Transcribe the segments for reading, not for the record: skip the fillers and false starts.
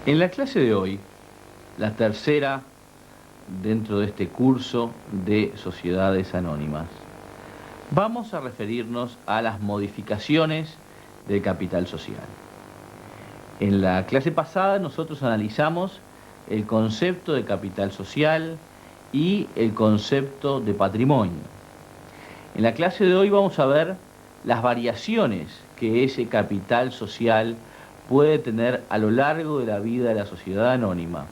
En la clase de hoy, la tercera dentro de este curso de sociedades anónimas, vamos a referirnos a las modificaciones del capital social. En la clase pasada nosotros analizamos el concepto de capital social y el concepto de patrimonio. En la clase de hoy vamos a ver las variaciones que ese capital social puede tener a lo largo de la vida de la sociedad anónima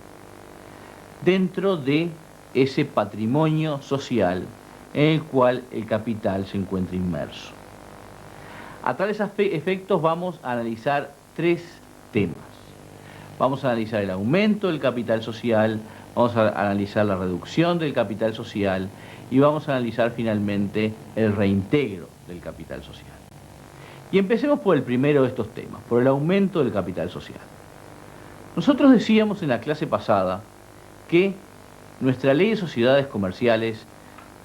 dentro de ese patrimonio social en el cual el capital se encuentra inmerso. A tales efectos vamos a analizar tres temas. Vamos a analizar el aumento del capital social, vamos a analizar la reducción del capital social y vamos a analizar finalmente el reintegro del capital social. Y empecemos por el primero de estos temas, por el aumento del capital social. Nosotros decíamos en la clase pasada que nuestra ley de sociedades comerciales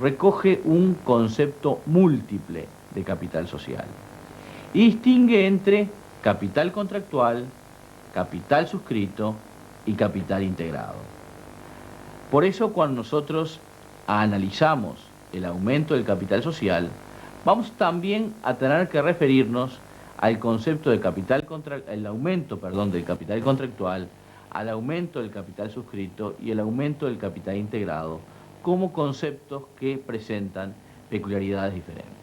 recoge un concepto múltiple de capital social y distingue entre capital contractual, capital suscrito y capital integrado. Por eso, cuando nosotros analizamos el aumento del capital social, vamos también a tener que referirnos al concepto de el aumento del capital contractual, al aumento del capital suscrito y el aumento del capital integrado, como conceptos que presentan peculiaridades diferentes.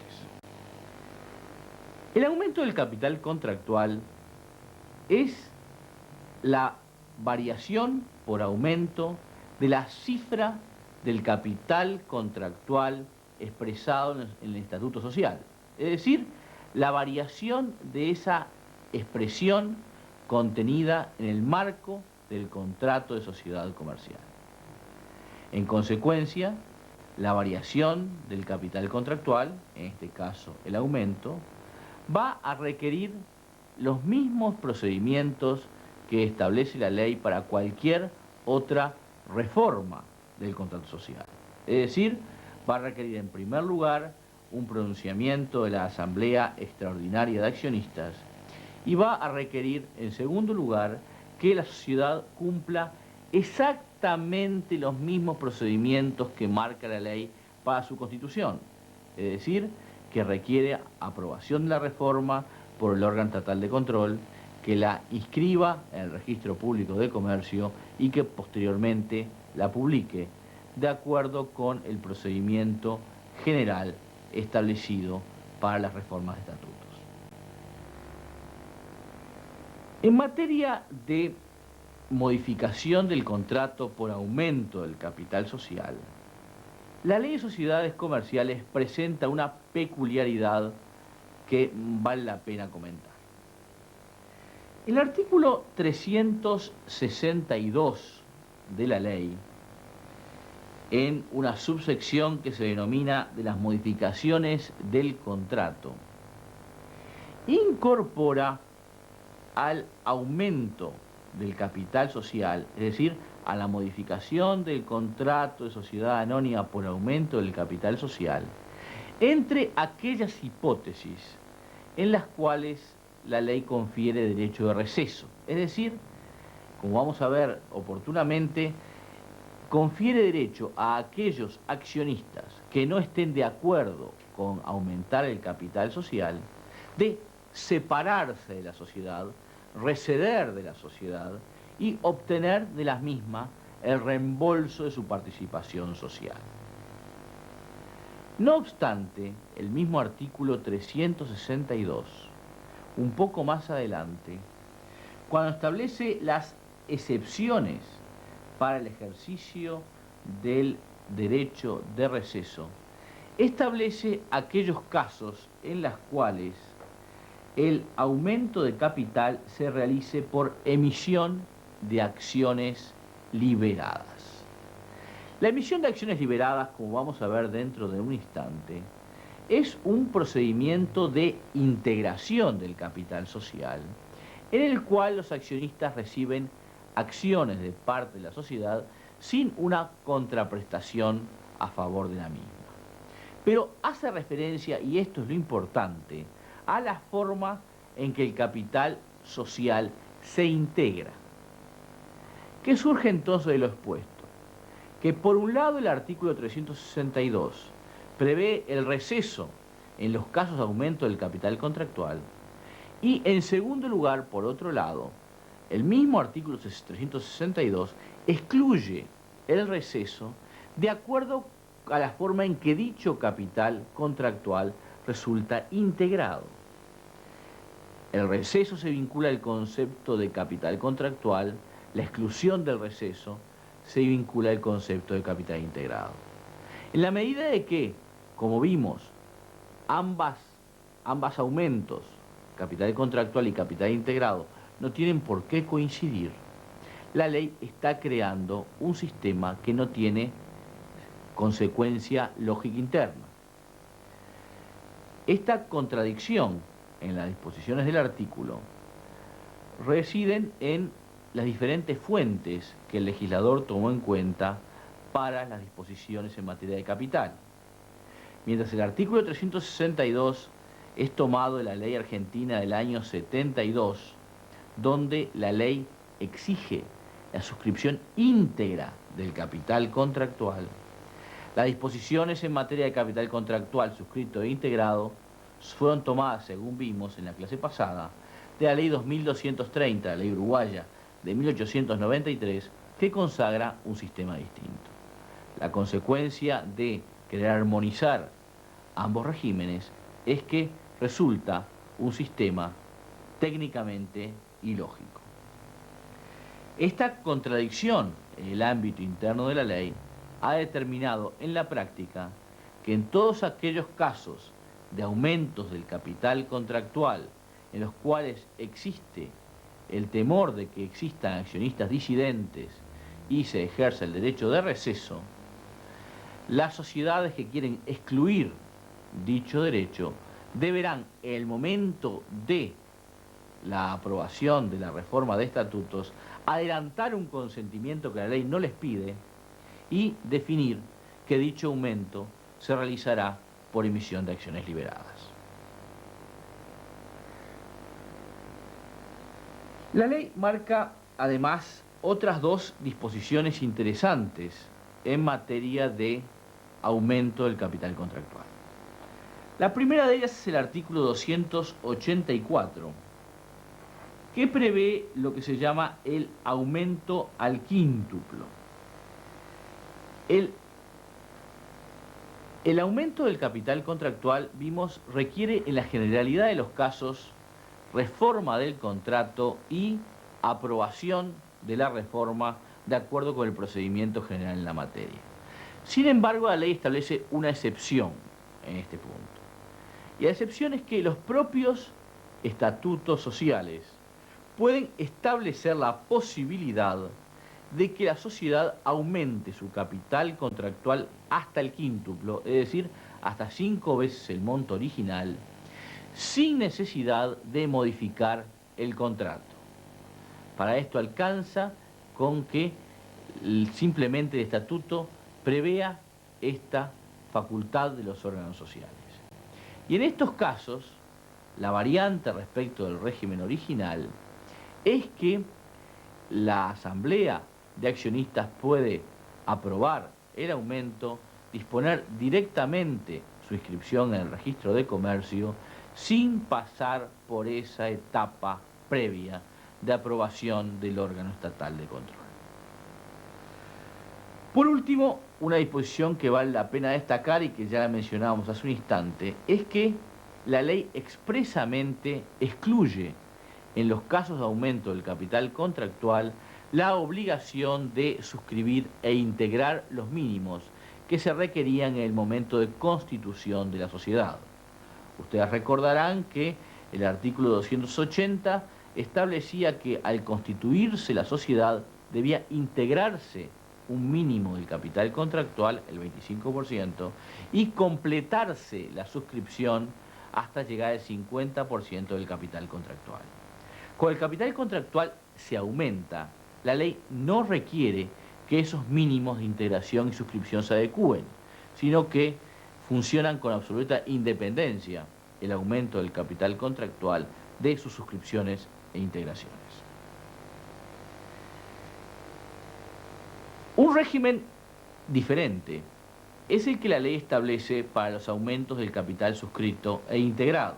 El aumento del capital contractual es la variación por aumento de la cifra del capital contractual expresado en el estatuto social. Es decir, la variación de esa expresión contenida en el marco del contrato de sociedad comercial. En consecuencia, la variación del capital contractual, en este caso el aumento, va a requerir los mismos procedimientos que establece la ley para cualquier otra reforma del contrato social. Es decir, va a requerir en primer lugar un pronunciamiento de la Asamblea Extraordinaria de Accionistas y va a requerir en segundo lugar que la sociedad cumpla exactamente los mismos procedimientos que marca la ley para su constitución. Es decir, que requiere aprobación de la reforma por el órgano estatal de control, que la inscriba en el registro público de comercio y que posteriormente la publique, de acuerdo con el procedimiento general establecido para las reformas de estatutos. En materia de modificación del contrato por aumento del capital social, la ley de sociedades comerciales presenta una peculiaridad que vale la pena comentar. El artículo 362 de la ley, en una subsección que se denomina de las modificaciones del contrato, incorpora al aumento del capital social, es decir, a la modificación del contrato de sociedad anónima por aumento del capital social, entre aquellas hipótesis en las cuales la ley confiere derecho de receso. Es decir, como vamos a ver oportunamente, confiere derecho a aquellos accionistas que no estén de acuerdo con aumentar el capital social de separarse de la sociedad, receder de la sociedad y obtener de la misma el reembolso de su participación social. No obstante, el mismo artículo 362, un poco más adelante, cuando establece las excepciones para el ejercicio del derecho de receso, establece aquellos casos en los cuales el aumento de capital se realice por emisión de acciones liberadas. La emisión de acciones liberadas, como vamos a ver dentro de un instante, es un procedimiento de integración del capital social, en el cual los accionistas reciben acciones de parte de la sociedad sin una contraprestación a favor de la misma. Pero hace referencia, y esto es lo importante, a la forma en que el capital social se integra. ¿Qué surge entonces de lo expuesto? Que por un lado el artículo 362 prevé el receso en los casos de aumento del capital contractual y en segundo lugar, por otro lado, el mismo artículo 362 excluye el receso de acuerdo a la forma en que dicho capital contractual resulta integrado. El receso se vincula al concepto de capital contractual, la exclusión del receso se vincula al concepto de capital integrado. En la medida de que, como vimos, ambas aumentos, capital contractual y capital integrado, no tienen por qué coincidir, la ley está creando un sistema que no tiene consecuencia lógica interna. Esta contradicción en las disposiciones del artículo residen en las diferentes fuentes que el legislador tomó en cuenta para las disposiciones en materia de capital. Mientras el artículo 362 es tomado de la ley argentina del año 72, donde la ley exige la suscripción íntegra del capital contractual, las disposiciones en materia de capital contractual suscrito e integrado fueron tomadas, según vimos en la clase pasada, de la ley 2230, la ley uruguaya de 1893, que consagra un sistema distinto. La consecuencia de querer armonizar ambos regímenes es que resulta un sistema técnicamente ilógico. Esta contradicción en el ámbito interno de la ley ha determinado en la práctica que en todos aquellos casos de aumentos del capital contractual en los cuales existe el temor de que existan accionistas disidentes y se ejerce el derecho de receso, las sociedades que quieren excluir dicho derecho deberán, en el momento de la aprobación de la reforma de estatutos, adelantar un consentimiento que la ley no les pide y definir que dicho aumento se realizará por emisión de acciones liberadas. La ley marca además otras dos disposiciones interesantes en materia de aumento del capital contractual. La primera de ellas es el artículo 284, que prevé lo que se llama el aumento al quíntuplo. El aumento del capital contractual, vimos, requiere en la generalidad de los casos reforma del contrato y aprobación de la reforma de acuerdo con el procedimiento general en la materia. Sin embargo, la ley establece una excepción en este punto. Y la excepción es que los propios estatutos sociales pueden establecer la posibilidad de que la sociedad aumente su capital contractual hasta el quíntuplo, es decir, hasta 5 veces el monto original, sin necesidad de modificar el contrato. Para esto alcanza con que simplemente el estatuto prevea esta facultad de los órganos sociales. Y en estos casos, la variante respecto del régimen original es que la asamblea de accionistas puede aprobar el aumento, disponer directamente su inscripción en el registro de comercio sin pasar por esa etapa previa de aprobación del órgano estatal de control. Por último, una disposición que vale la pena destacar y que ya la mencionábamos hace un instante, es que la ley expresamente excluye en los casos de aumento del capital contractual la obligación de suscribir e integrar los mínimos que se requerían en el momento de constitución de la sociedad. Ustedes recordarán que el artículo 280 establecía que al constituirse la sociedad debía integrarse un mínimo del capital contractual, el 25%, y completarse la suscripción hasta llegar al 50% del capital contractual. Cuando el capital contractual se aumenta, la ley no requiere que esos mínimos de integración y suscripción se adecúen, sino que funcionan con absoluta independencia el aumento del capital contractual de sus suscripciones e integraciones. Un régimen diferente es el que la ley establece para los aumentos del capital suscrito e integrado,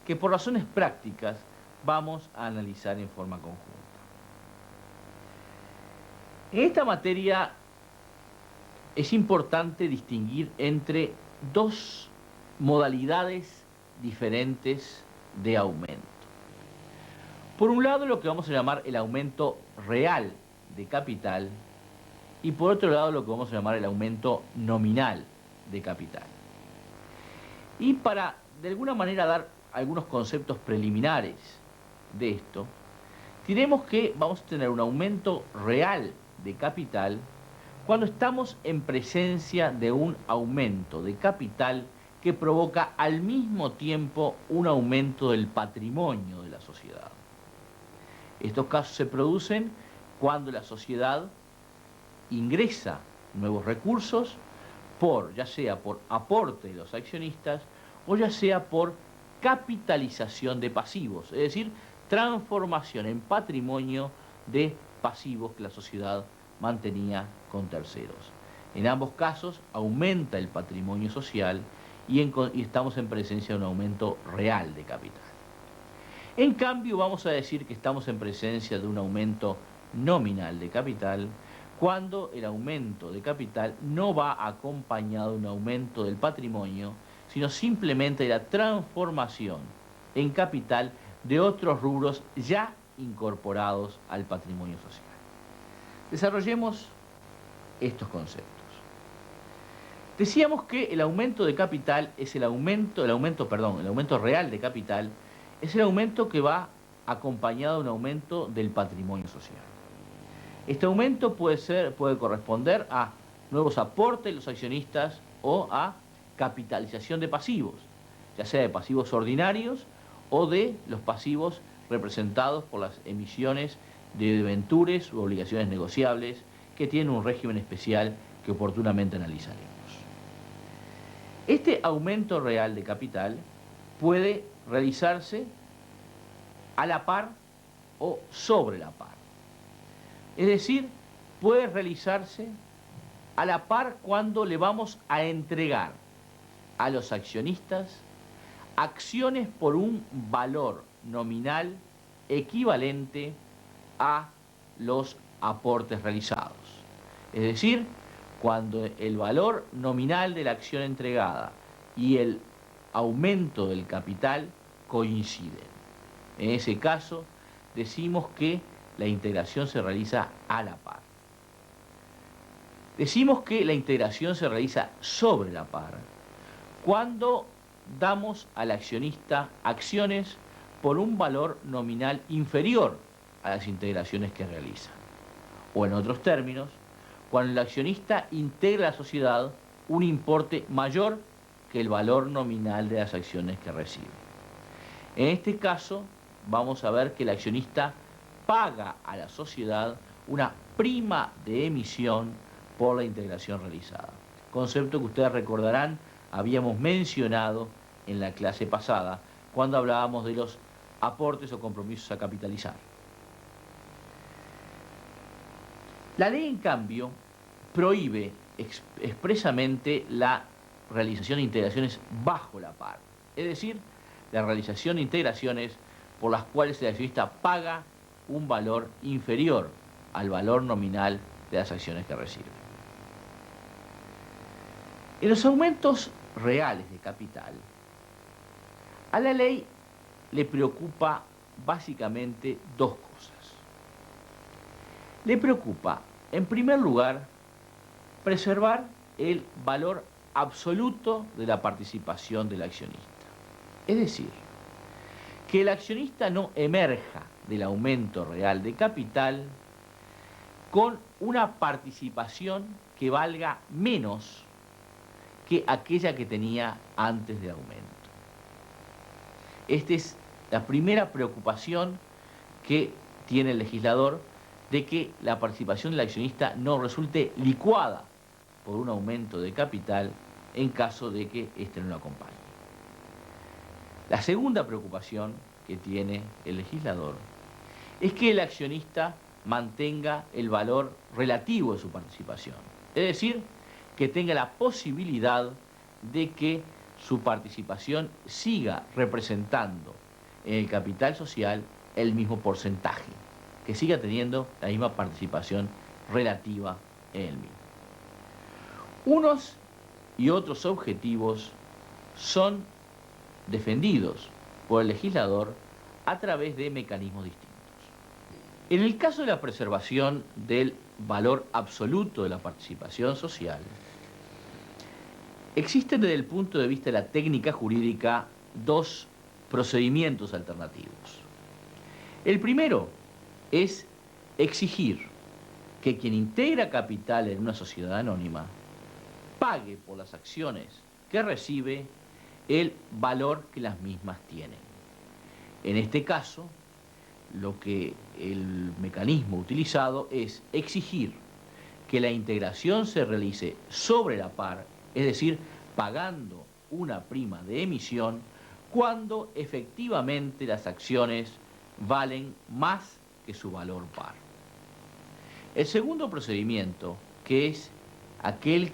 que por razones prácticas vamos a analizar en forma conjunta. En esta materia es importante distinguir entre dos modalidades diferentes de aumento. Por un lado, lo que vamos a llamar el aumento real de capital, y por otro lado lo que vamos a llamar el aumento nominal de capital. Y para de alguna manera dar algunos conceptos preliminares de esto, diremos que vamos a tener un aumento real de capital cuando estamos en presencia de un aumento de capital que provoca al mismo tiempo un aumento del patrimonio de la sociedad. Estos casos se producen cuando la sociedad ingresa nuevos recursos ya sea por aporte de los accionistas o ya sea por capitalización de pasivos, es decir, transformación en patrimonio de pasivos que la sociedad mantenía con terceros. En ambos casos aumenta el patrimonio social y estamos en presencia de un aumento real de capital. En cambio, vamos a decir que estamos en presencia de un aumento nominal de capital cuando el aumento de capital no va acompañado de un aumento del patrimonio, sino simplemente de la transformación en capital de otros rubros ya incorporados al patrimonio social. Desarrollemos estos conceptos. Decíamos que el aumento de capital es el aumento real de capital es el aumento que va acompañado de un aumento del patrimonio social. Este aumento puede corresponder a nuevos aportes de los accionistas o a capitalización de pasivos, ya sea de pasivos ordinarios o de los pasivos representados por las emisiones de debentures u obligaciones negociables que tienen un régimen especial que oportunamente analizaremos. Este aumento real de capital puede realizarse a la par o sobre la par. Es decir, puede realizarse a la par cuando le vamos a entregar a los accionistas acciones por un valor nominal equivalente a los aportes realizados. Es decir, cuando el valor nominal de la acción entregada y el aumento del capital coinciden. En ese caso, decimos que la integración se realiza a la par. Decimos que la integración se realiza sobre la par cuando damos al accionista acciones por un valor nominal inferior a las integraciones que realiza. O en otros términos, cuando el accionista integra a la sociedad un importe mayor que el valor nominal de las acciones que recibe. En este caso, vamos a ver que el accionista paga a la sociedad una prima de emisión por la integración realizada. Concepto que ustedes recordarán habíamos mencionado en la clase pasada cuando hablábamos de los aportes o compromisos a capitalizar. La ley, en cambio, prohíbe expresamente la realización de integraciones bajo la par, es decir, la realización de integraciones por las cuales el accionista paga un valor inferior al valor nominal de las acciones que recibe. En los aumentos reales de capital, a la ley le preocupa básicamente dos cosas. Le preocupa, en primer lugar, preservar el valor absoluto de la participación del accionista. Es decir, que el accionista no emerja del aumento real de capital con una participación que valga menos que aquella que tenía antes del aumento. Esta es la primera preocupación que tiene el legislador, de que la participación del accionista no resulte licuada por un aumento de capital en caso de que éste no lo acompañe. La segunda preocupación que tiene el legislador es que el accionista mantenga el valor relativo de su participación. Es decir, que tenga la posibilidad de que su participación siga representando en el capital social el mismo porcentaje, que siga teniendo la misma participación relativa en el mismo. Unos y otros objetivos son defendidos por el legislador a través de mecanismos distintos. En el caso de la preservación del valor absoluto de la participación social, existen desde el punto de vista de la técnica jurídica dos procedimientos alternativos. El primero es exigir que quien integra capital en una sociedad anónima pague por las acciones que recibe el valor que las mismas tienen. En este caso, lo que el mecanismo utilizado es exigir que la integración se realice sobre la par, es decir, pagando una prima de emisión cuando efectivamente las acciones valen más que su valor par. El segundo procedimiento, que es aquel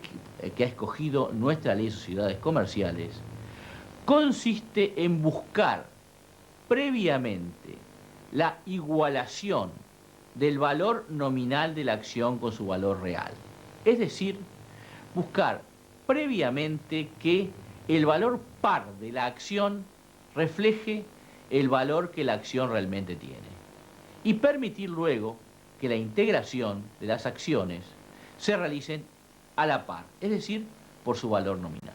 que ha escogido nuestra Ley de Sociedades Comerciales, consiste en buscar previamente la igualación del valor nominal de la acción con su valor real. Es decir, buscar previamente que el valor par de la acción refleje el valor que la acción realmente tiene y permitir luego que la integración de las acciones se realicen a la par, es decir, por su valor nominal.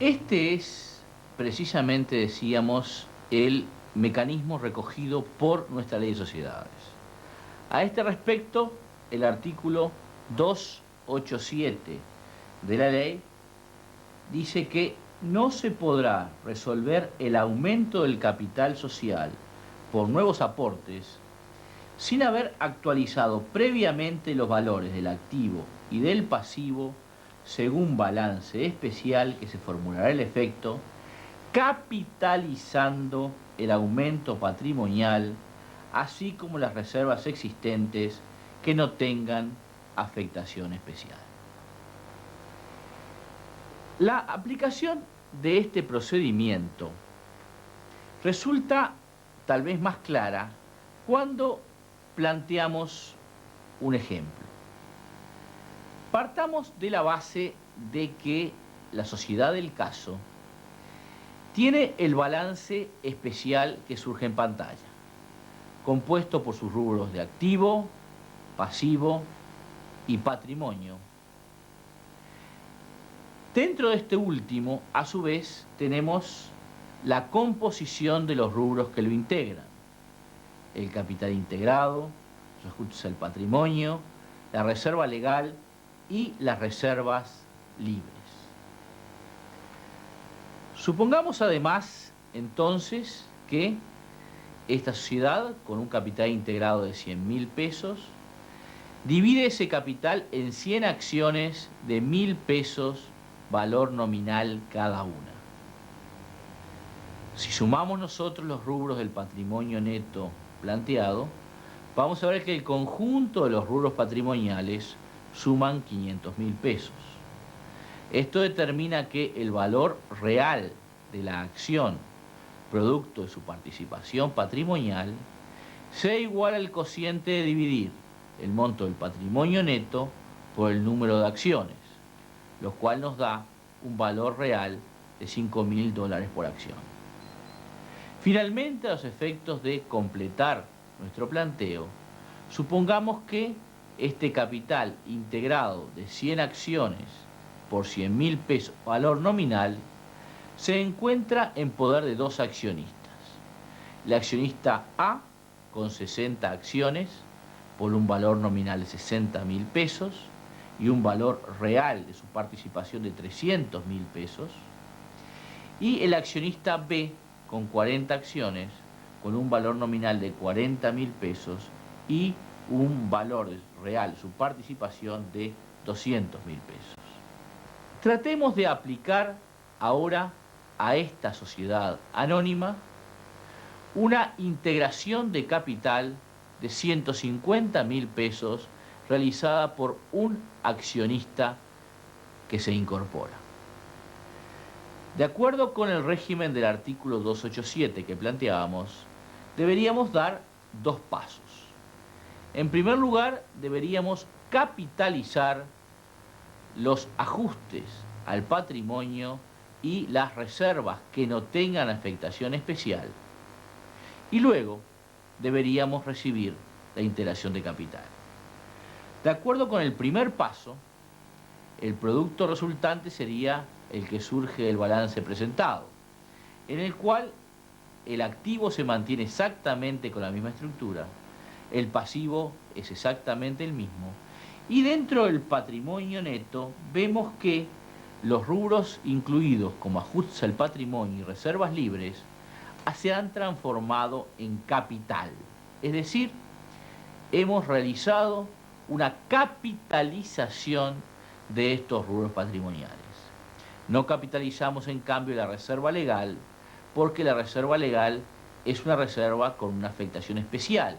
Este es precisamente, decíamos, el mecanismo recogido por nuestra Ley de Sociedades. A este respecto, el artículo 287 de la ley dice que no se podrá resolver el aumento del capital social por nuevos aportes sin haber actualizado previamente los valores del activo y del pasivo según balance especial que se formulará el efecto, capitalizando el aumento patrimonial, así como las reservas existentes que no tengan afectación especial. La aplicación de este procedimiento resulta tal vez más clara cuando planteamos un ejemplo. Partamos de la base de que la sociedad del caso tiene el balance especial que surge en pantalla, compuesto por sus rubros de activo, pasivo y patrimonio. Dentro de este último, a su vez, tenemos la composición de los rubros que lo integran: el capital integrado, los ajustes al patrimonio, la reserva legal y las reservas libres. Supongamos además, entonces, que esta sociedad, con un capital integrado de 100.000 pesos, divide ese capital en 100 acciones de 1.000 pesos valor nominal cada una. Si sumamos nosotros los rubros del patrimonio neto planteado, vamos a ver que el conjunto de los rubros patrimoniales suman 500.000 pesos. Esto determina que el valor real de la acción, producto de su participación patrimonial, sea igual al cociente de dividir el monto del patrimonio neto por el número de acciones, lo cual nos da un valor real de $5.000 por acción. Finalmente, a los efectos de completar nuestro planteo, supongamos que este capital integrado de 100 acciones por 100.000 pesos valor nominal se encuentra en poder de dos accionistas. El accionista A, con 60 acciones por un valor nominal de 60.000 pesos y un valor real de su participación de 300.000 pesos, y el accionista B, con 40 acciones con un valor nominal de 40.000 pesos y un valor real de su participación de 200.000 pesos. Tratemos de aplicar ahora a esta sociedad anónima una integración de capital de 150.000 pesos realizada por un accionista que se incorpora. De acuerdo con el régimen del artículo 287 que planteábamos, deberíamos dar dos pasos. En primer lugar, deberíamos capitalizar los ajustes al patrimonio y las reservas que no tengan afectación especial. Y luego deberíamos recibir la integración de capital. De acuerdo con el primer paso, el producto resultante sería el que surge del balance presentado, en el cual el activo se mantiene exactamente con la misma estructura, el pasivo es exactamente el mismo, y dentro del patrimonio neto vemos que los rubros incluidos como ajustes al patrimonio y reservas libres se han transformado en capital. Es decir, hemos realizado una capitalización de estos rubros patrimoniales. No capitalizamos en cambio la reserva legal, porque la reserva legal es una reserva con una afectación especial,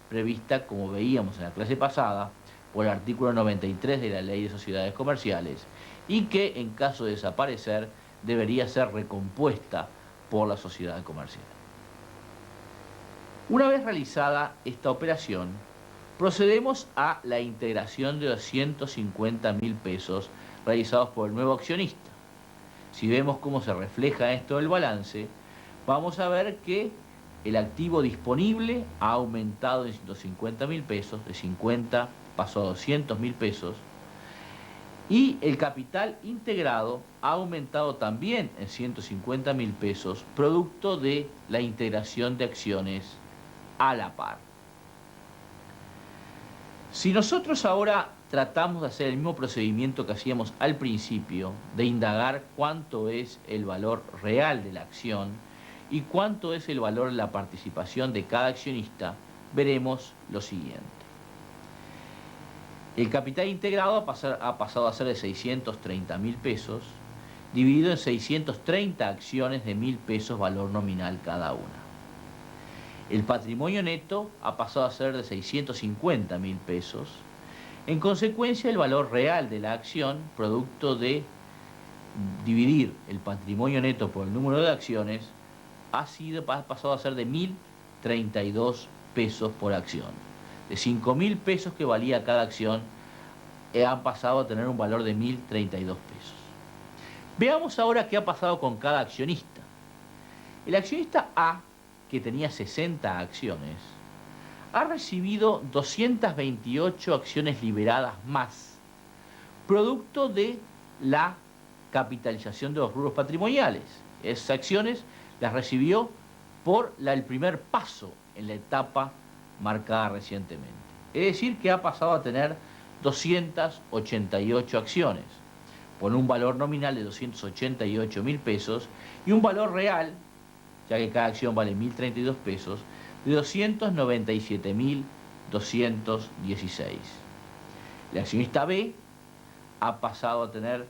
prevista, como veíamos en la clase pasada, por el artículo 93 de la Ley de Sociedades Comerciales, y que en caso de desaparecer debería ser recompuesta por la sociedad comercial. Una vez realizada esta operación, procedemos a la integración de 250.000 pesos realizados por el nuevo accionista. Si vemos cómo se refleja esto en el balance, vamos a ver que el activo disponible ha aumentado en 150.000 pesos, de 50 pasó a 200.000 pesos, y el capital integrado ha aumentado también en 150.000 pesos, producto de la integración de acciones a la par. Si nosotros ahora tratamos de hacer el mismo procedimiento que hacíamos al principio, de indagar cuánto es el valor real de la acción y cuánto es el valor de la participación de cada accionista, veremos lo siguiente. El capital integrado ha pasado a ser de 630.000 pesos, dividido en 630 acciones de 1.000 pesos valor nominal cada una. El patrimonio neto ha pasado a ser de 650.000 pesos. En consecuencia, el valor real de la acción, producto de dividir el patrimonio neto por el número de acciones, ha pasado a ser de 1.032 pesos por acción. De 5.000 pesos que valía cada acción, han pasado a tener un valor de 1.032 pesos. Veamos ahora qué ha pasado con cada accionista. El accionista A, que tenía 60 acciones, ha recibido 228 acciones liberadas más, producto de la capitalización de los rubros patrimoniales. Esas acciones las recibió por el primer paso en la etapa marcada recientemente. Es decir, que ha pasado a tener 288 acciones, por un valor nominal de 288.000 pesos y un valor real, ya que cada acción vale 1.032 pesos, de 297.216. El accionista B ha pasado a tener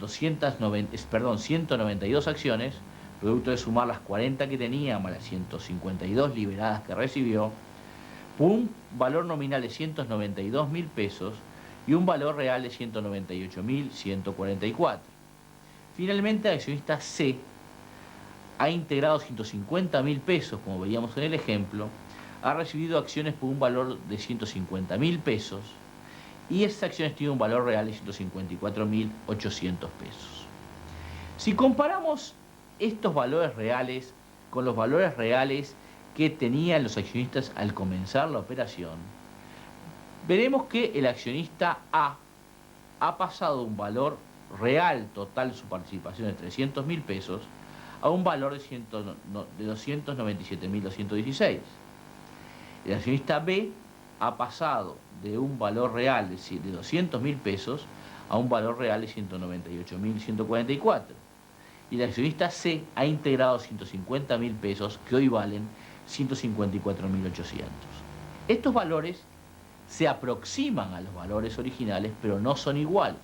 192 acciones, producto de sumar las 40 que tenía más las 152 liberadas que recibió, por un valor nominal de 192.000 pesos y un valor real de 198.144. Finalmente, el accionista C ha integrado 150.000 pesos, como veíamos en el ejemplo, ha recibido acciones por un valor de 150.000 pesos y esas acciones tienen un valor real de 154.800 pesos. Si comparamos estos valores reales con los valores reales que tenían los accionistas al comenzar la operación, veremos que el accionista A ha pasado de un valor real total de su participación de 300.000 pesos a un valor de 297.216. El accionista B ha pasado de un valor real de 200.000 pesos a un valor real de 198.144. Y el accionista C ha integrado 150.000 pesos que hoy valen 154.800. Estos valores se aproximan a los valores originales, pero no son iguales.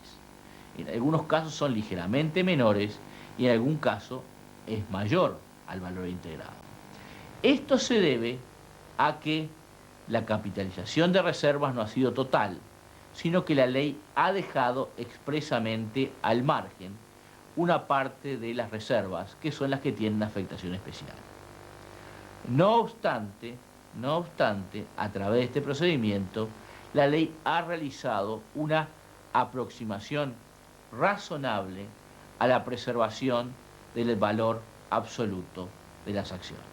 En algunos casos son ligeramente menores y en algún caso es mayor al valor integrado. Esto se debe a que la capitalización de reservas no ha sido total, sino que la ley ha dejado expresamente al margen una parte de las reservas, que son las que tienen afectación especial. No obstante, a través de este procedimiento, la ley ha realizado una aproximación razonable a la preservación del valor absoluto de las acciones.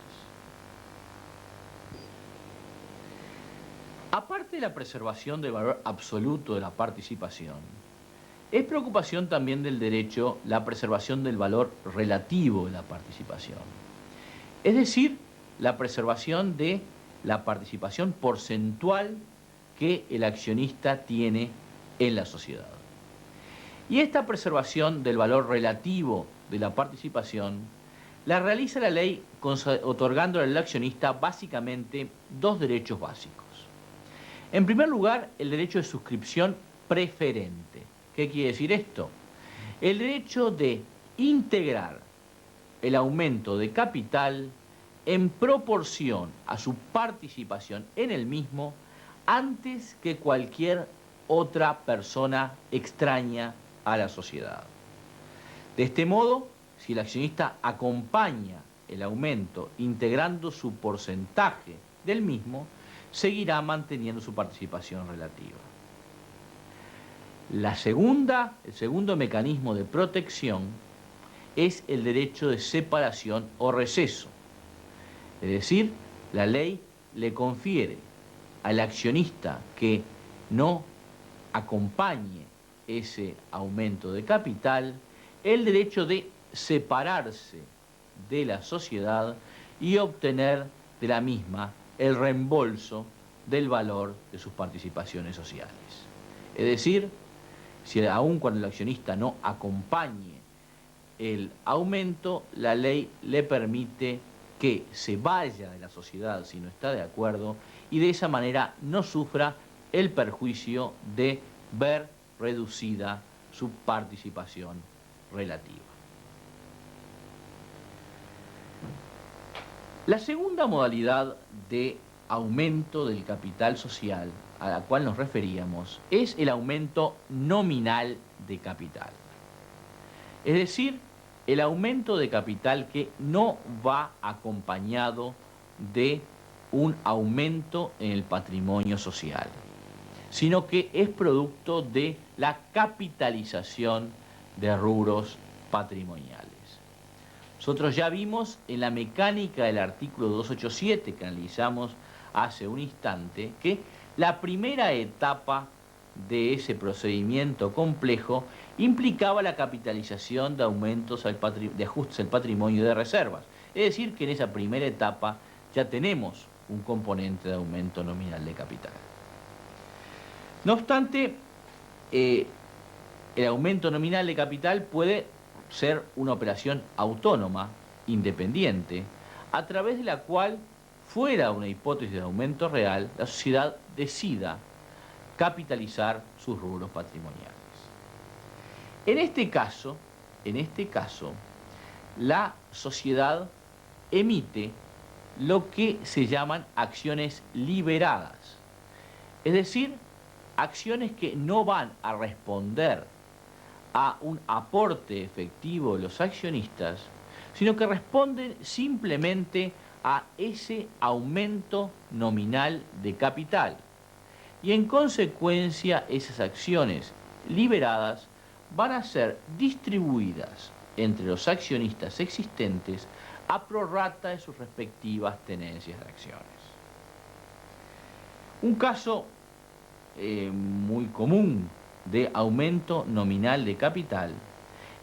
Aparte de la preservación del valor absoluto de la participación, es preocupación también del derecho la preservación del valor relativo de la participación. Es decir, la preservación de la participación porcentual que el accionista tiene en la sociedad. Y esta preservación del valor relativo de la participación la realiza la ley otorgándole al accionista básicamente dos derechos básicos. En primer lugar, el derecho de suscripción preferente. ¿Qué quiere decir esto? El derecho de integrar el aumento de capital en proporción a su participación en el mismo antes que cualquier otra persona extraña a la sociedad. De este modo, si el accionista acompaña el aumento integrando su porcentaje del mismo, seguirá manteniendo su participación relativa. El segundo mecanismo de protección es el derecho de separación o receso. Es decir, la ley le confiere al accionista que no acompañe ese aumento de capital el derecho de separarse de la sociedad y obtener de la misma el reembolso del valor de sus participaciones sociales. Es decir, si aun cuando el accionista no acompañe el aumento, la ley le permite que se vaya de la sociedad si no está de acuerdo y de esa manera no sufra el perjuicio de ver reducida su participación relativa. La segunda modalidad de aumento del capital social a la cual nos referíamos es el aumento nominal de capital. Es decir, el aumento de capital que no va acompañado de un aumento en el patrimonio social, sino que es producto de la capitalización de rubros patrimoniales. Nosotros ya vimos en la mecánica del artículo 287 que analizamos hace un instante que la primera etapa de ese procedimiento complejo implicaba la capitalización de aumentos de ajustes al patrimonio de reservas. Es decir, que en esa primera etapa ya tenemos un componente de aumento nominal de capital. No obstante, el aumento nominal de capital puede ser una operación autónoma, independiente, a través de la cual, fuera una hipótesis de aumento real, la sociedad decida capitalizar sus rubros patrimoniales. En este caso, la sociedad emite lo que se llaman acciones liberadas, es decir, acciones que no van a responder a un aporte efectivo de los accionistas, sino que responden simplemente a ese aumento nominal de capital. Y en consecuencia, esas acciones liberadas van a ser distribuidas entre los accionistas existentes a prorrata de sus respectivas tenencias de acciones. Un caso muy común de aumento nominal de capital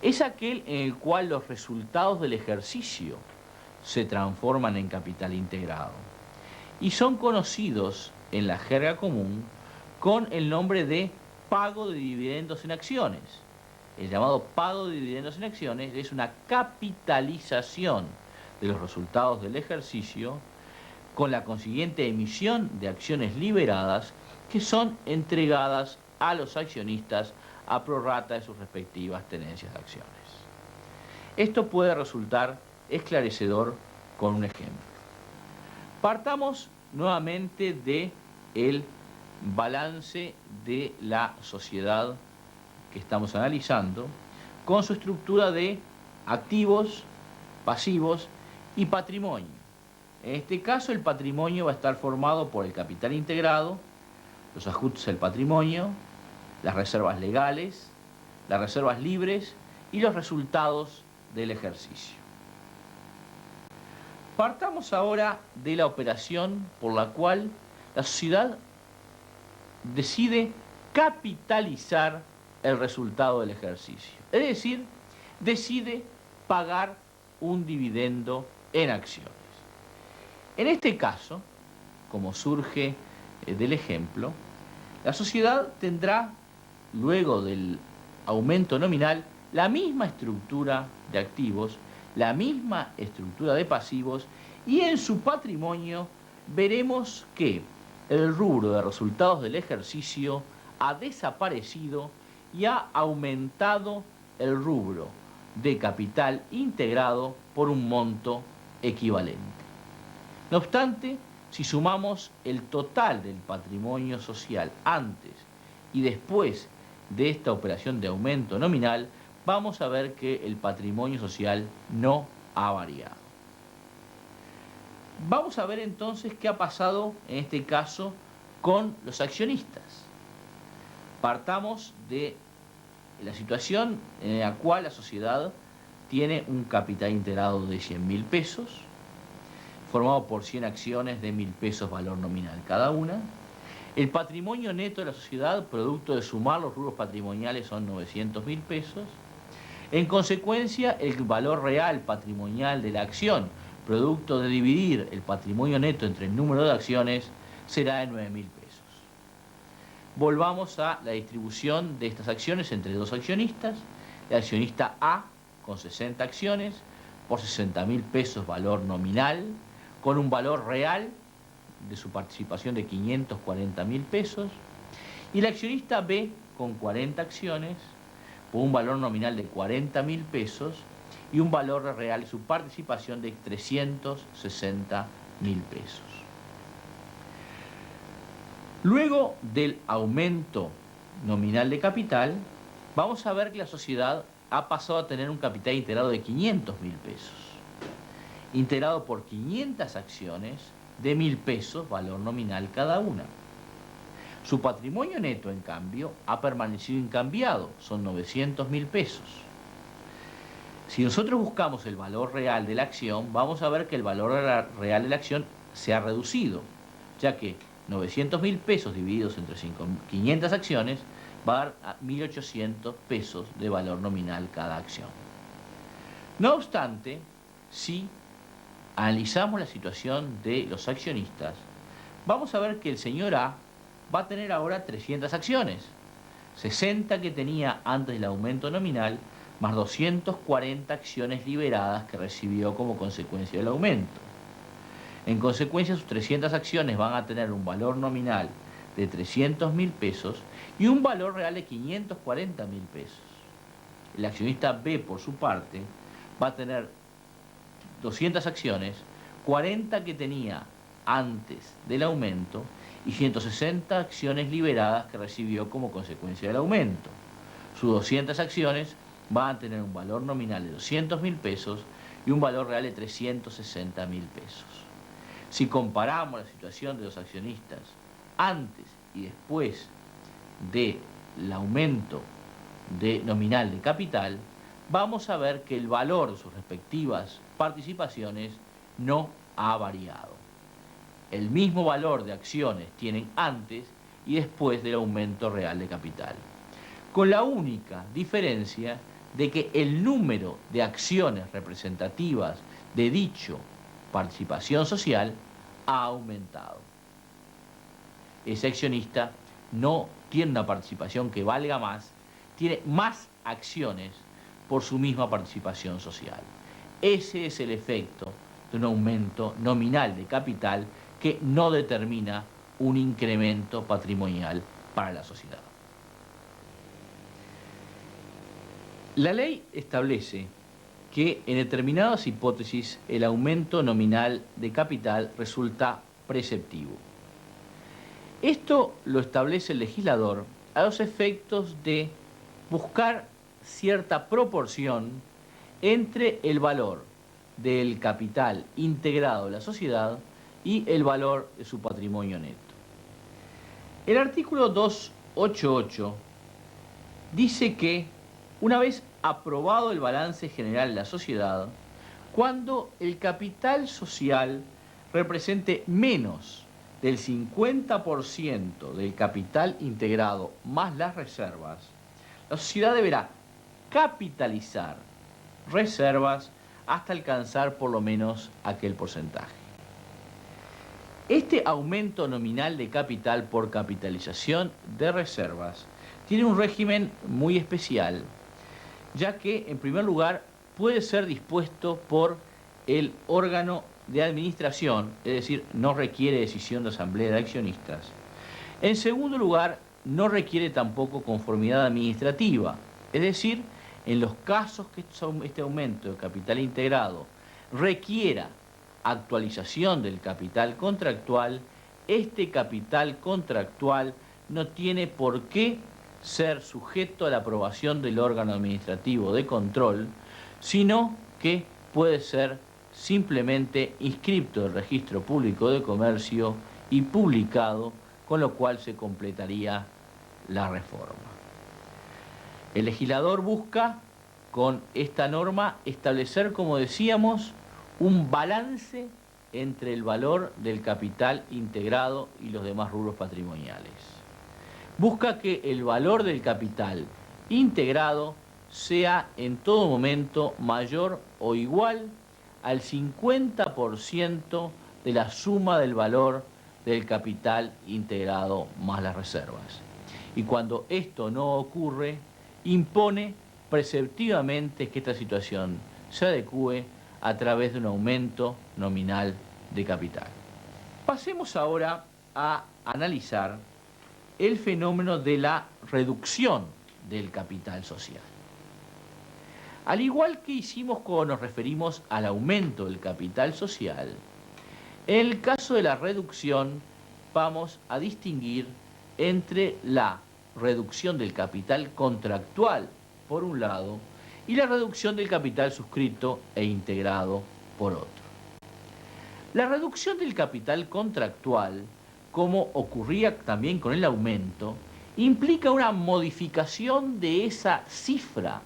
es aquel en el cual los resultados del ejercicio se transforman en capital integrado y son conocidos en la jerga común con el nombre de pago de dividendos en acciones. El llamado pago de dividendos en acciones es una capitalización de los resultados del ejercicio con la consiguiente emisión de acciones liberadas que son entregadas a los accionistas a prorrata de sus respectivas tenencias de acciones. Esto puede resultar esclarecedor con un ejemplo. Partamos nuevamente de el balance de la sociedad que estamos analizando con su estructura de activos, pasivos y patrimonio. En este caso el patrimonio va a estar formado por el capital integrado, los ajustes del patrimonio, las reservas legales, las reservas libres y los resultados del ejercicio. Partamos ahora de la operación por la cual la sociedad decide capitalizar el resultado del ejercicio. Es decir, decide pagar un dividendo en acciones. En este caso, como surge del ejemplo, la sociedad tendrá, luego del aumento nominal, la misma estructura de activos, la misma estructura de pasivos, y en su patrimonio veremos que el rubro de resultados del ejercicio ha desaparecido y ha aumentado el rubro de capital integrado por un monto equivalente. No obstante, si sumamos el total del patrimonio social antes y después de esta operación de aumento nominal, vamos a ver que el patrimonio social no ha variado. Vamos a ver entonces qué ha pasado en este caso con los accionistas. Partamos de la situación en la cual la sociedad tiene un capital integrado de 100.000 pesos, formado por 100 acciones de 1.000 pesos valor nominal cada una. El patrimonio neto de la sociedad, producto de sumar los rubros patrimoniales, son 900.000 pesos. En consecuencia, el valor real patrimonial de la acción, producto de dividir el patrimonio neto entre el número de acciones, será de 9.000 pesos. Volvamos a la distribución de estas acciones entre dos accionistas. El accionista A, con 60 acciones, por 60.000 pesos valor nominal, con un valor real de su participación de 540.000 pesos. Y el accionista B, con 40 acciones, por un valor nominal de 40.000 pesos y un valor real de su participación de 360.000 pesos. Luego del aumento nominal de capital, vamos a ver que la sociedad ha pasado a tener un capital integrado de 500.000 pesos, integrado por 500 acciones de 1.000 pesos valor nominal cada una. Su patrimonio neto, en cambio, ha permanecido incambiado, son 900.000 pesos. Si nosotros buscamos el valor real de la acción, vamos a ver que el valor real de la acción se ha reducido, ya que 900.000 pesos divididos entre 500 acciones va a dar a 1.800 pesos de valor nominal cada acción. No obstante, si analizamos la situación de los accionistas, vamos a ver que el señor A va a tener ahora 300 acciones, 60 que tenía antes del aumento nominal, más 240 acciones liberadas que recibió como consecuencia del aumento. En consecuencia, sus 300 acciones van a tener un valor nominal de 300.000 pesos y un valor real de 540.000 pesos. El accionista B, por su parte, va a tener 200 acciones, 40 que tenía antes del aumento y 160 acciones liberadas que recibió como consecuencia del aumento. Sus 200 acciones van a tener un valor nominal de 200.000 pesos y un valor real de 360.000 pesos. Si comparamos la situación de los accionistas antes y después del aumento nominal de capital, vamos a ver que el valor de sus respectivas participaciones no ha variado. El mismo valor de acciones tienen antes y después del aumento real de capital, con la única diferencia de que el número de acciones representativas de dicho participación social ha aumentado. Ese accionista no tiene una participación que valga más, tiene más acciones por su misma participación social. Ese es el efecto de un aumento nominal de capital que no determina un incremento patrimonial para la sociedad. La ley establece que en determinadas hipótesis el aumento nominal de capital resulta preceptivo. Esto lo establece el legislador a los efectos de buscar cierta proporción entre el valor del capital integrado de la sociedad y el valor de su patrimonio neto. El artículo 288 dice que una vez aprobado el balance general de la sociedad, cuando el capital social represente menos del 50% del capital integrado más las reservas, la sociedad deberá capitalizar reservas hasta alcanzar por lo menos aquel porcentaje. Este aumento nominal de capital por capitalización de reservas tiene un régimen muy especial, ya que, en primer lugar, puede ser dispuesto por el órgano de administración, es decir, no requiere decisión de asamblea de accionistas. En segundo lugar, no requiere tampoco conformidad administrativa, es decir, en los casos que este aumento de capital integrado requiera actualización del capital contractual, este capital contractual no tiene por qué ser sujeto a la aprobación del órgano administrativo de control, sino que puede ser simplemente inscripto en el Registro Público de Comercio y publicado, con lo cual se completaría la reforma. El legislador busca, con esta norma, establecer, como decíamos, un balance entre el valor del capital integrado y los demás rubros patrimoniales. Busca que el valor del capital integrado sea en todo momento mayor o igual al 50% de la suma del valor del capital integrado más las reservas. Y cuando esto no ocurre, impone preceptivamente que esta situación se adecúe a través de un aumento nominal de capital. Pasemos ahora a analizar el fenómeno de la reducción del capital social. Al igual que hicimos cuando nos referimos al aumento del capital social, en el caso de la reducción vamos a distinguir entre la reducción del capital contractual, por un lado, y la reducción del capital suscrito e integrado, por otro. La reducción del capital contractual, como ocurría también con el aumento, implica una modificación de esa cifra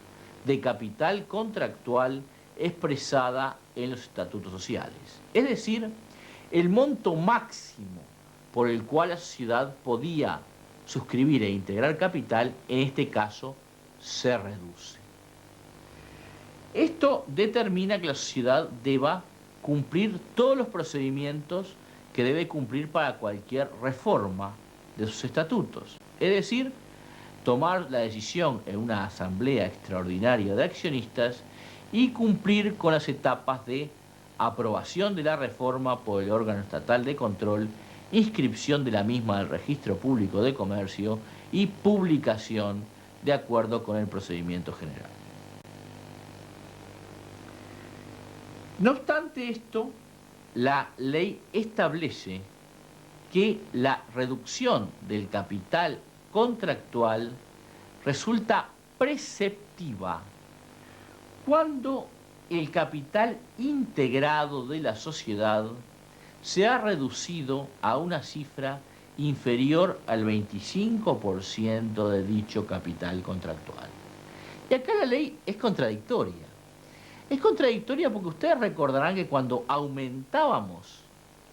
de capital contractual expresada en los estatutos sociales. Es decir, el monto máximo por el cual la sociedad podía suscribir e integrar capital, en este caso, se reduce. Esto determina que la sociedad deba cumplir todos los procedimientos que debe cumplir para cualquier reforma de sus estatutos. Es decir, tomar la decisión en una asamblea extraordinaria de accionistas y cumplir con las etapas de aprobación de la reforma por el órgano estatal de control, inscripción de la misma al Registro Público de Comercio y publicación de acuerdo con el procedimiento general. No obstante esto, la ley establece que la reducción del capital contractual resulta preceptiva cuando el capital integrado de la sociedad se ha reducido a una cifra inferior al 25% de dicho capital contractual. Y acá la ley es contradictoria. Es contradictoria porque ustedes recordarán que cuando aumentábamos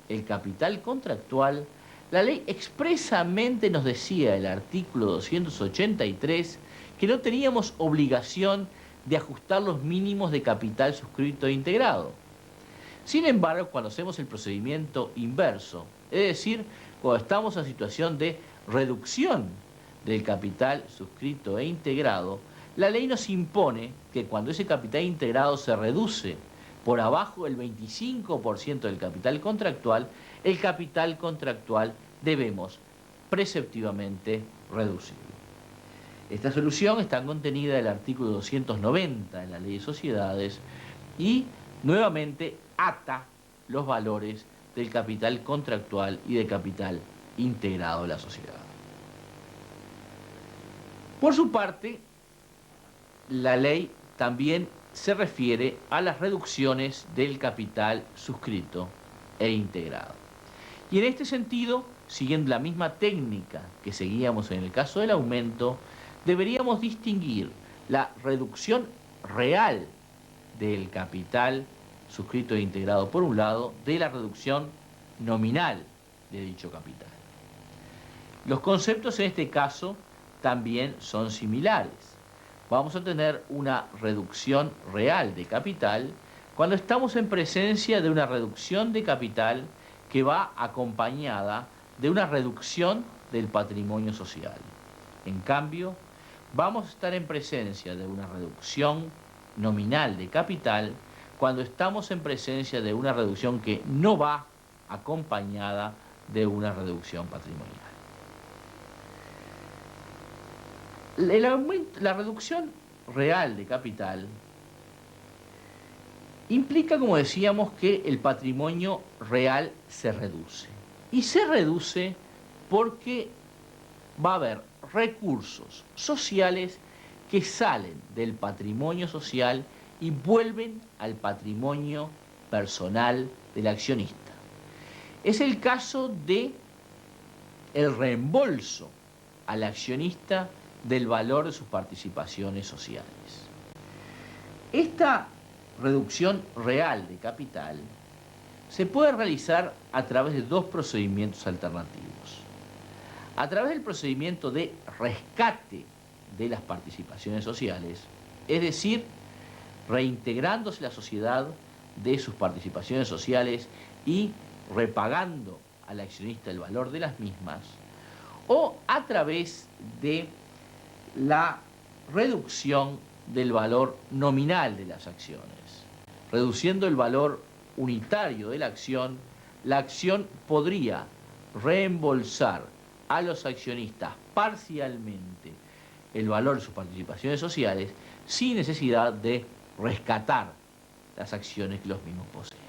el capital contractual, la ley expresamente nos decía, el artículo 283, que no teníamos obligación de ajustar los mínimos de capital suscrito e integrado. Sin embargo, cuando hacemos el procedimiento inverso, es decir, cuando estamos en situación de reducción del capital suscrito e integrado, la ley nos impone que cuando ese capital integrado se reduce por abajo del 25% del capital contractual, el capital contractual debemos preceptivamente reducirlo. Esta solución está contenida en el artículo 290 de la Ley de Sociedades, y nuevamente ata los valores del capital contractual y del capital integrado de la sociedad. Por su parte, la ley también se refiere a las reducciones del capital suscrito e integrado. Y en este sentido, siguiendo la misma técnica que seguíamos en el caso del aumento, deberíamos distinguir la reducción real del capital suscrito e integrado por un lado de la reducción nominal de dicho capital. Los conceptos en este caso también son similares. Vamos a tener una reducción real de capital cuando estamos en presencia de una reducción de capital que va acompañada de una reducción del patrimonio social. En cambio, vamos a estar en presencia de una reducción nominal de capital cuando estamos en presencia de una reducción que no va acompañada de una reducción patrimonial. La reducción real de capital implica, como decíamos, que el patrimonio real se reduce. Y se reduce porque va a haber recursos sociales que salen del patrimonio social y vuelven al patrimonio personal del accionista. Es el caso de el reembolso al accionista del valor de sus participaciones sociales. Esta reducción real de capital se puede realizar a través de dos procedimientos alternativos. A través del procedimiento de rescate de las participaciones sociales, es decir, reintegrándose la sociedad de sus participaciones sociales y repagando al accionista el valor de las mismas, o a través de la reducción del valor nominal de las acciones. Reduciendo el valor unitario de la acción podría reembolsar a los accionistas parcialmente el valor de sus participaciones sociales sin necesidad de rescatar las acciones que los mismos poseen.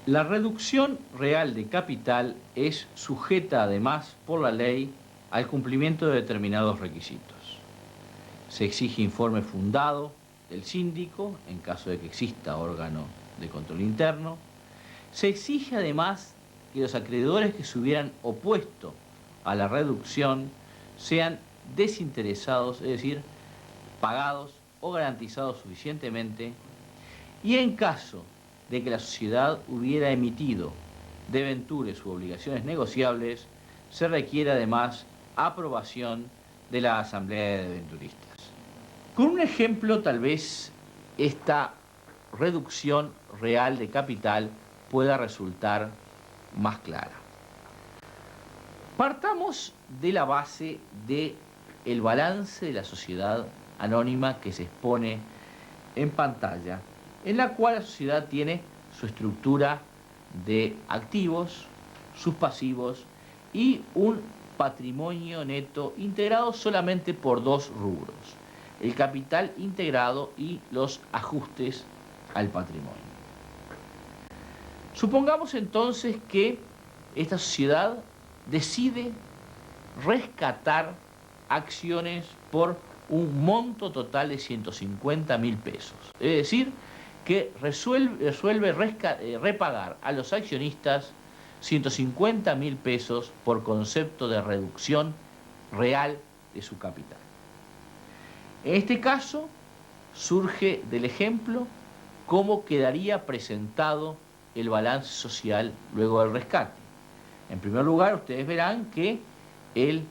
La reducción real de capital es sujeta además por la ley al cumplimiento de determinados requisitos. Se exige informe fundado del síndico en caso de que exista órgano de control interno. Se exige además que los acreedores que se hubieran opuesto a la reducción sean desinteresados, es decir, pagados o garantizados suficientemente, y en caso de que la sociedad hubiera emitido deventures u obligaciones negociables, se requiere además aprobación de la Asamblea de Deventuristas. Con un ejemplo, tal vez esta reducción real de capital pueda resultar más clara. Partamos de la base del balance de la sociedad anónima que se expone en pantalla, en la cual la sociedad tiene su estructura de activos, sus pasivos y un patrimonio neto integrado solamente por dos rubros: el capital integrado y los ajustes al patrimonio. Supongamos entonces que esta sociedad decide rescatar acciones por un monto total de 150.000 pesos. Es decir, que resuelve repagar a los accionistas 150.000 pesos por concepto de reducción real de su capital. En este caso, surge del ejemplo cómo quedaría presentado el balance social luego del rescate. En primer lugar, ustedes verán que el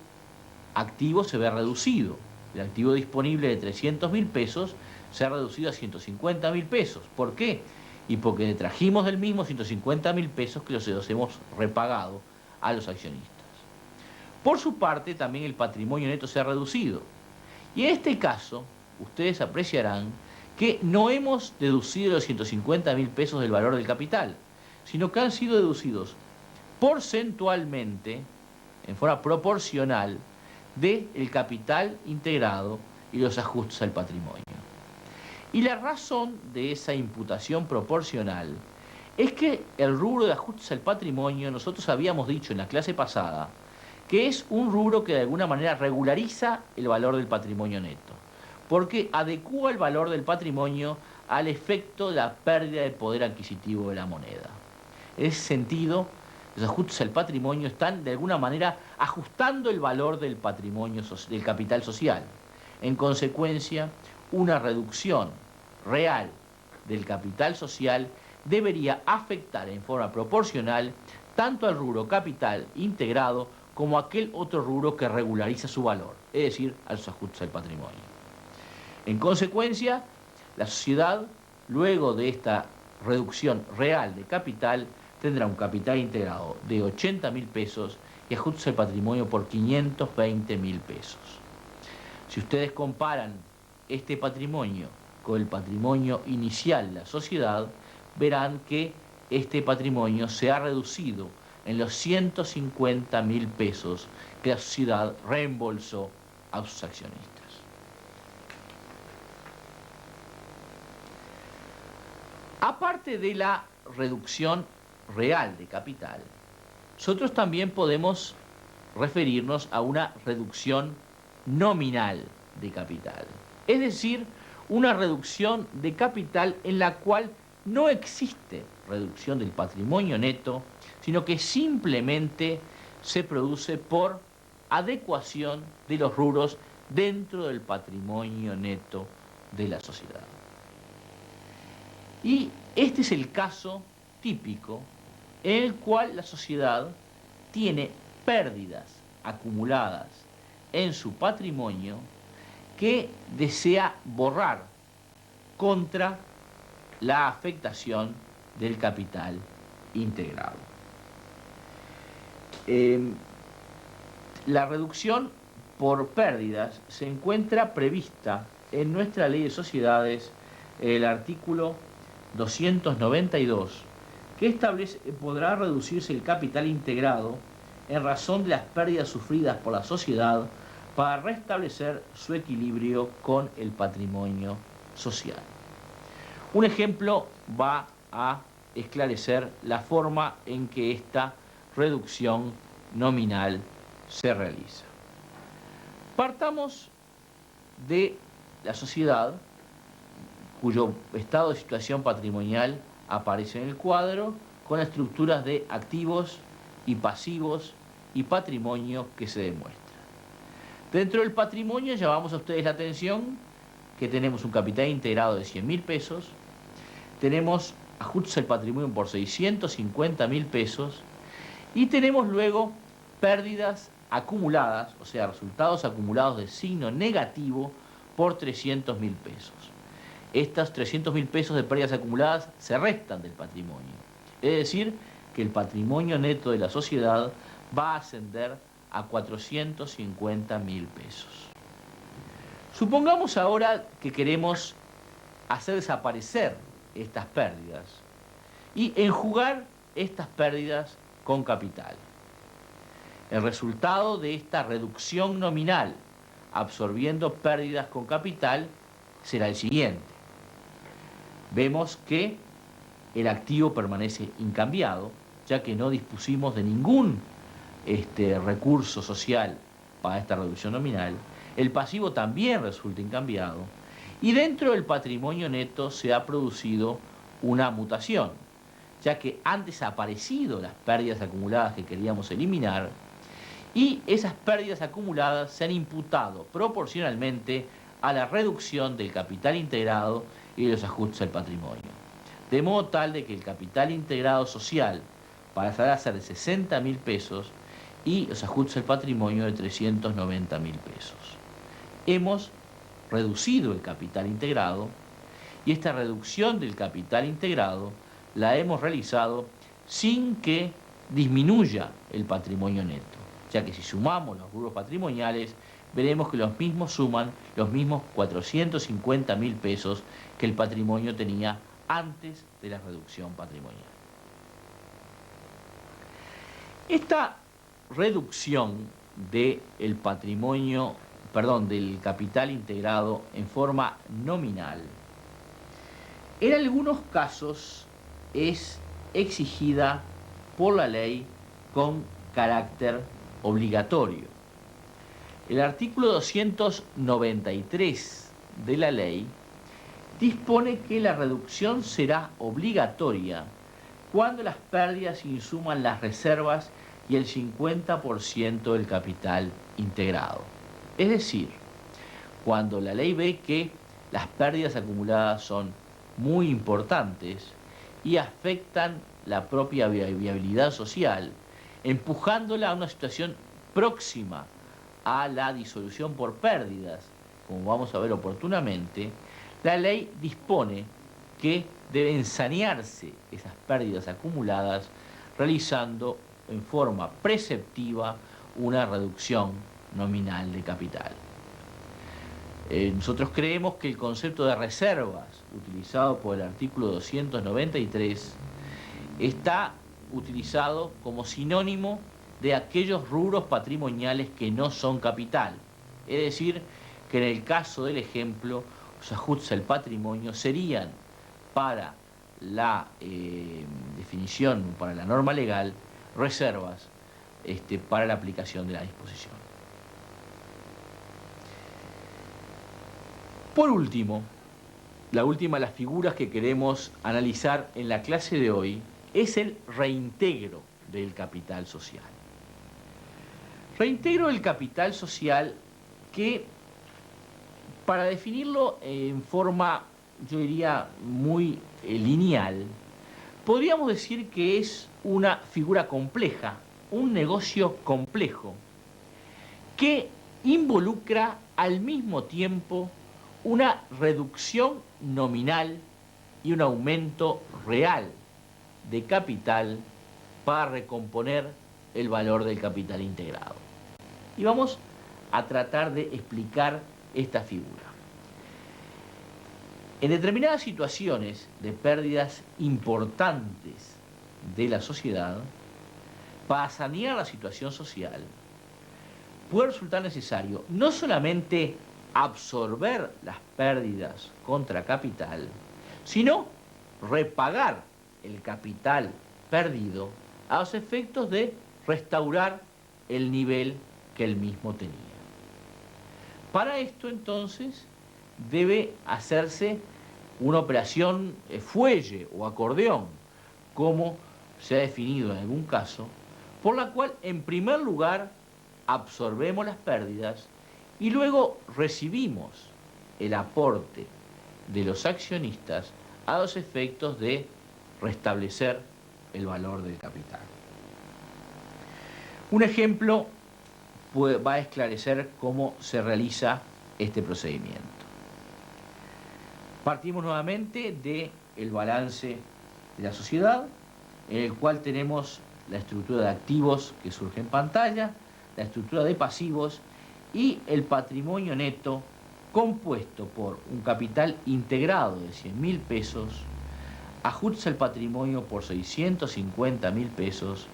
activo se ve reducido. El activo disponible de 300.000 pesos se ha reducido a 150.000 pesos. ¿Por qué? Y porque le trajimos del mismo 150.000 pesos que los hemos repagado a los accionistas. Por su parte, también el patrimonio neto se ha reducido. Y en este caso, ustedes apreciarán que no hemos deducido los 150.000 pesos del valor del capital, sino que han sido deducidos porcentualmente, en forma proporcional, del capital integrado y los ajustes al patrimonio. Y la razón de esa imputación proporcional es que el rubro de ajustes al patrimonio, nosotros habíamos dicho en la clase pasada, que es un rubro que de alguna manera regulariza el valor del patrimonio neto, porque adecúa el valor del patrimonio al efecto de la pérdida de poder adquisitivo de la moneda. En ese sentido, los ajustes al patrimonio están de alguna manera ajustando el valor del patrimonio, del capital social. En consecuencia, una reducción real del capital social debería afectar en forma proporcional tanto al rubro capital integrado como a aquel otro rubro que regulariza su valor, es decir, a los ajustes al patrimonio. En consecuencia, la sociedad, luego de esta reducción real de capital, tendrá un capital integrado de 80.000 pesos y ajustes al patrimonio por 520.000 pesos. Si ustedes comparan este patrimonio con el patrimonio inicial de la sociedad, verán que este patrimonio se ha reducido en los 150.000 pesos que la sociedad reembolsó a sus accionistas. Aparte de la reducción real de capital, nosotros también podemos referirnos a una reducción nominal de capital. Es decir, una reducción de capital en la cual no existe reducción del patrimonio neto, sino que simplemente se produce por adecuación de los rubros dentro del patrimonio neto de la sociedad. Y este es el caso típico en el cual la sociedad tiene pérdidas acumuladas en su patrimonio que desea borrar contra la afectación del capital integrado. La reducción por pérdidas se encuentra prevista en nuestra Ley de Sociedades, el artículo 292, que establece que podrá reducirse el capital integrado en razón de las pérdidas sufridas por la sociedad para restablecer su equilibrio con el patrimonio social. Un ejemplo va a esclarecer la forma en que esta reducción nominal se realiza. Partamos de la sociedad cuyo estado de situación patrimonial aparece en el cuadro, con estructuras de activos y pasivos y patrimonio que se demuestra. Dentro del patrimonio llamamos a ustedes la atención que tenemos un capital integrado de 100.000 pesos, tenemos ajustes al patrimonio por 650.000 pesos y tenemos luego pérdidas acumuladas, o sea, resultados acumulados de signo negativo por 300.000 pesos. Estas 300.000 pesos de pérdidas acumuladas se restan del patrimonio. Es decir, que el patrimonio neto de la sociedad va a ascender a 450.000 pesos. Supongamos ahora que queremos hacer desaparecer estas pérdidas y enjugar estas pérdidas con capital. El resultado de esta reducción nominal absorbiendo pérdidas con capital será el siguiente. Vemos que el activo permanece incambiado, ya que no dispusimos de ningún recurso social para esta reducción nominal. El pasivo también resulta incambiado. Y dentro del patrimonio neto se ha producido una mutación, ya que han desaparecido las pérdidas acumuladas que queríamos eliminar y esas pérdidas acumuladas se han imputado proporcionalmente a la reducción del capital integrado y de los ajustes al patrimonio. De modo tal de que el capital integrado social pasará a ser de 60.000 pesos y los ajustes al patrimonio de 390.000 pesos. Hemos reducido el capital integrado y esta reducción del capital integrado la hemos realizado sin que disminuya el patrimonio neto, ya que si sumamos los rubros patrimoniales veremos que los mismos suman los mismos 450.000 pesos que el patrimonio tenía antes de la reducción patrimonial. Esta reducción del patrimonio, del capital integrado en forma nominal En algunos casos es exigida por la ley con carácter obligatorio. El artículo 293 de la ley dispone que la reducción será obligatoria cuando las pérdidas insuman las reservas y el 50% del capital integrado. Es decir, cuando la ley ve que las pérdidas acumuladas son muy importantes y afectan la propia viabilidad social, empujándola a una situación próxima a la disolución por pérdidas, como vamos a ver oportunamente, la ley dispone que deben sanearse esas pérdidas acumuladas realizando en forma preceptiva una reducción nominal de capital. Nosotros creemos que el concepto de reservas utilizado por el artículo 293 está utilizado como sinónimo de aquellos rubros patrimoniales que no son capital. Es decir, que en el caso del ejemplo, los ajustes al patrimonio serían para la definición, para la norma legal, reservas para la aplicación de la disposición. Por último, la última de las figuras que queremos analizar en la clase de hoy es el reintegro del capital social. Reintegro del capital social que, para definirlo en forma, yo diría, muy lineal, podríamos decir que es una figura compleja, un negocio complejo, que involucra al mismo tiempo una reducción nominal y un aumento real de capital para recomponer el valor del capital integrado. Y vamos a tratar de explicar esta figura. En determinadas situaciones de pérdidas importantes de la sociedad, para sanear la situación social, puede resultar necesario no solamente absorber las pérdidas contra capital, sino repagar el capital perdido a los efectos de restaurar el nivel que él mismo tenía. Para esto, entonces, debe hacerse una operación fuelle o acordeón, como se ha definido en algún caso, por la cual, en primer lugar, absorbemos las pérdidas y luego recibimos el aporte de los accionistas a los efectos de restablecer el valor del capital. Un ejemplo va a esclarecer cómo se realiza este procedimiento. Partimos nuevamente del balance de la sociedad, en el cual tenemos la estructura de activos que surge en pantalla, la estructura de pasivos y el patrimonio neto compuesto por un capital integrado de 100.000 pesos, ajustes al patrimonio por 650.000 pesos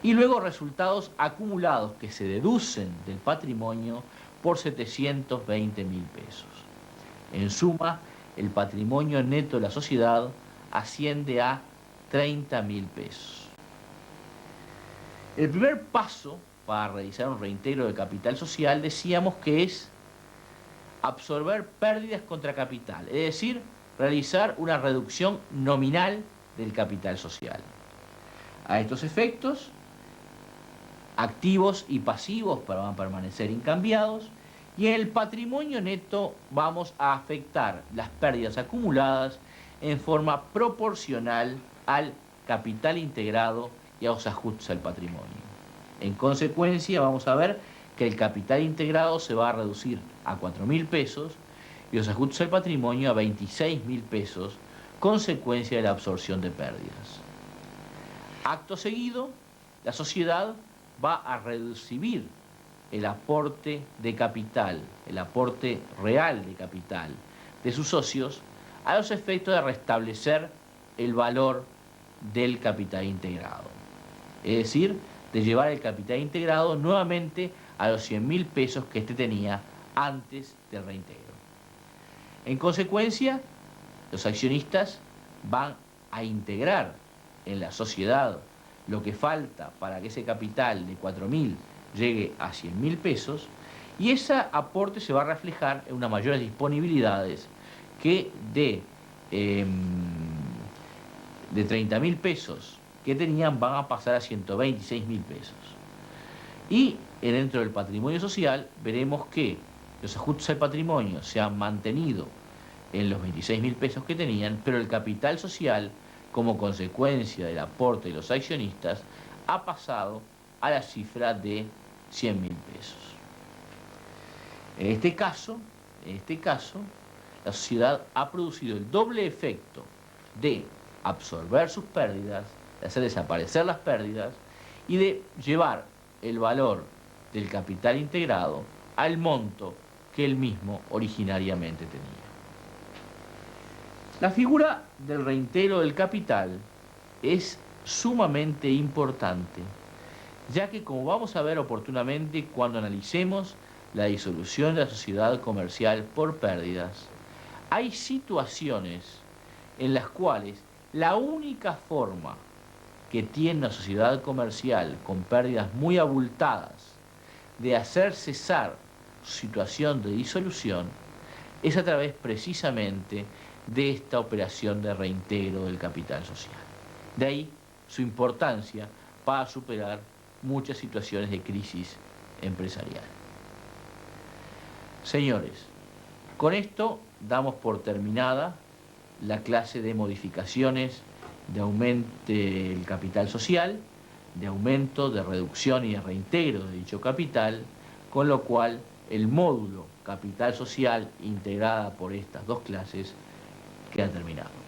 y luego resultados acumulados que se deducen del patrimonio por 720.000 pesos. En suma, el patrimonio neto de la sociedad asciende a 30.000 pesos. El primer paso para realizar un reintegro de capital social decíamos que es absorber pérdidas contra capital, es decir, realizar una reducción nominal del capital social. A estos efectos, activos y pasivos van a permanecer incambiados y en el patrimonio neto vamos a afectar las pérdidas acumuladas en forma proporcional al capital integrado y a los ajustes al patrimonio. En consecuencia, vamos a ver que el capital integrado se va a reducir a 4.000 pesos y los ajustes al patrimonio a 26.000 pesos, consecuencia de la absorción de pérdidas. Acto seguido, la sociedad va a recibir el aporte de capital, el aporte real de capital de sus socios a los efectos de restablecer el valor del capital integrado. Es decir, de llevar el capital integrado nuevamente a los 100.000 pesos que éste tenía antes del reintegro. En consecuencia, los accionistas van a integrar en la sociedad lo que falta para que ese capital de 4.000 llegue a 100.000 pesos, y ese aporte se va a reflejar en unas mayores disponibilidades que de 30.000 pesos que tenían van a pasar a 126.000 pesos. Y dentro del patrimonio social veremos que los ajustes al patrimonio se han mantenido en los 26.000 pesos que tenían, pero el capital social, como consecuencia del aporte de los accionistas, ha pasado a la cifra de 100.000 pesos. En este caso, la sociedad ha producido el doble efecto de absorber sus pérdidas, de hacer desaparecer las pérdidas y de llevar el valor del capital integrado al monto que él mismo originariamente tenía. La figura del reintegro del capital es sumamente importante, ya que, como vamos a ver oportunamente cuando analicemos la disolución de la sociedad comercial por pérdidas, hay situaciones en las cuales la única forma que tiene una sociedad comercial con pérdidas muy abultadas de hacer cesar su situación de disolución es a través precisamente de esta operación de reintegro del capital social. De ahí su importancia para superar muchas situaciones de crisis empresarial. Señores, con esto damos por terminada la clase de modificaciones de aumento del capital social, de aumento, de reducción y de reintegro de dicho capital, con lo cual el módulo capital social integrada por estas dos clases queda terminado.